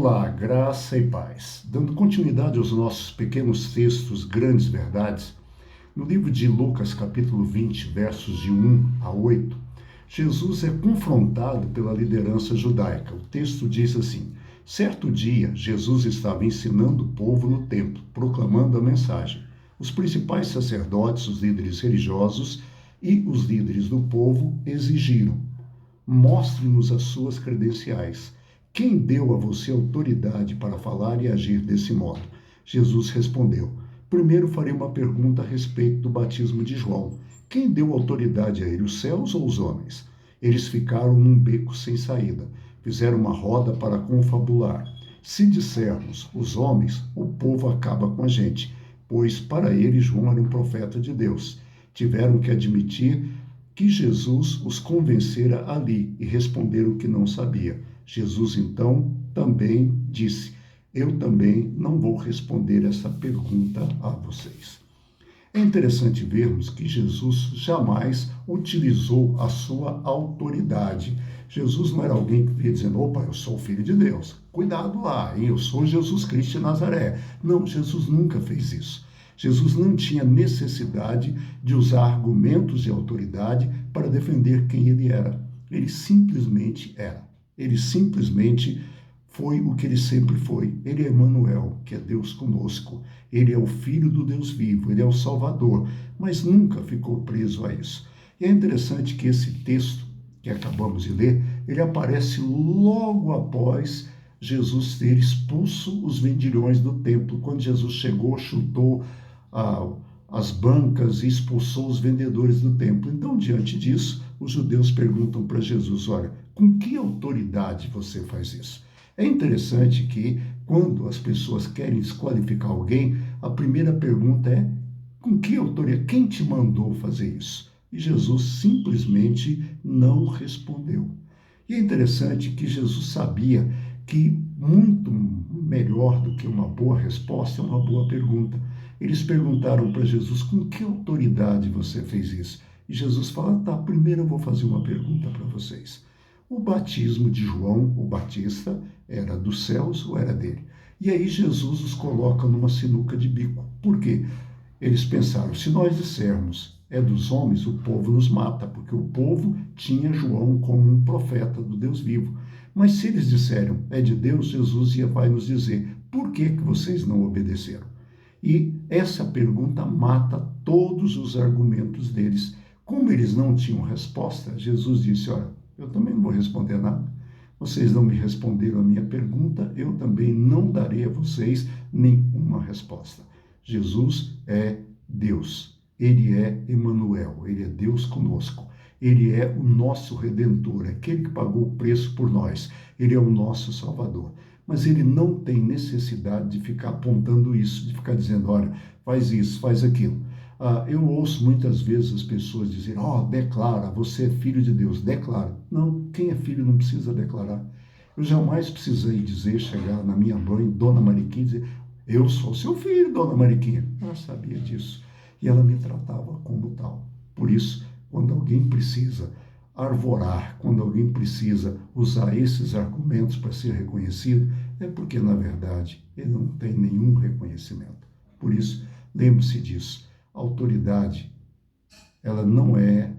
Olá, graça e paz. Dando continuidade aos nossos pequenos textos, grandes verdades, no livro de Lucas, capítulo 20, versos de 1 a 8, Jesus é confrontado pela liderança judaica. O texto diz assim: certo dia, Jesus estava ensinando o povo no templo, proclamando a mensagem. Os principais sacerdotes, os líderes religiosos e os líderes do povo exigiram: mostre-nos as suas credenciais. Quem deu a você autoridade para falar e agir desse modo? Jesus respondeu: primeiro farei uma pergunta a respeito do batismo de João. Quem deu autoridade a ele, os céus ou os homens? Eles ficaram num beco sem saída. Fizeram uma roda para confabular. Se dissermos os homens, o povo acaba com a gente, pois para eles João era um profeta de Deus. Tiveram que admitir que Jesus os convencera ali e responderam que não sabia. Jesus então também disse: eu também não vou responder essa pergunta a vocês. É interessante vermos que Jesus jamais utilizou a sua autoridade. Jesus não era alguém que ia dizendo: opa, eu sou o filho de Deus, cuidado lá, hein? Eu sou Jesus Cristo de Nazaré. Não, Jesus nunca fez isso. Jesus não tinha necessidade de usar argumentos de autoridade para defender quem ele era. Ele simplesmente era. Ele simplesmente foi o que ele sempre foi. Ele é Emmanuel, que é Deus conosco. Ele é o Filho do Deus vivo, ele é o Salvador, mas nunca ficou preso a isso. E é interessante que esse texto que acabamos de ler, ele aparece logo após Jesus ter expulso os vendilhões do templo. Quando Jesus chegou, chutou as bancas e expulsou os vendedores do templo. Então, diante disso, os judeus perguntam para Jesus: olha, com que autoridade você faz isso? É interessante que, quando as pessoas querem desqualificar alguém, a primeira pergunta é: com que autoridade? Quem te mandou fazer isso? E Jesus simplesmente não respondeu. E é interessante que Jesus sabia que muito melhor do que uma boa resposta é uma boa pergunta. Eles perguntaram para Jesus: com que autoridade você fez isso? E Jesus fala: tá, primeiro eu vou fazer uma pergunta para vocês. O batismo de João, o Batista, era dos céus ou era dele? E aí Jesus os coloca numa sinuca de bico. Por quê? Eles pensaram: se nós dissermos é dos homens, o povo nos mata, porque o povo tinha João como um profeta do Deus vivo. Mas se eles disseram é de Deus, Jesus vai nos dizer: por que vocês não obedeceram? E essa pergunta mata todos os argumentos deles. Como eles não tinham resposta, Jesus disse: olha, eu também não vou responder nada. Vocês não me responderam a minha pergunta, eu também não darei a vocês nenhuma resposta. Jesus é Deus. Ele é Emmanuel, ele é Deus conosco. Ele é o nosso Redentor, aquele que pagou o preço por nós. Ele é o nosso Salvador. Mas ele não tem necessidade de ficar apontando isso, de ficar dizendo: olha, faz isso, faz aquilo. Eu ouço muitas vezes as pessoas dizerem: declara, você é filho de Deus, declara. Não, quem é filho não precisa declarar. Eu jamais precisei dizer, chegar na minha mãe, Dona Mariquinha, e dizer: eu sou seu filho, Dona Mariquinha. Ela sabia disso e ela me tratava como tal. Por isso, quando alguém precisa arvorar, quando alguém precisa usar esses argumentos para ser reconhecido, é porque, na verdade, ele não tem nenhum reconhecimento. Por isso, lembre-se disso. A autoridade, ela não é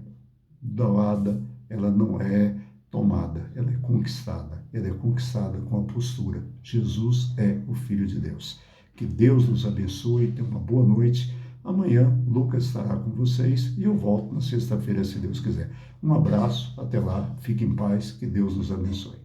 doada, ela não é tomada, ela é conquistada com a postura. Jesus é o Filho de Deus. Que Deus nos abençoe, tenha uma boa noite. Amanhã, Lucas estará com vocês e eu volto na sexta-feira, se Deus quiser. Um abraço, até lá, fique em paz, que Deus nos abençoe.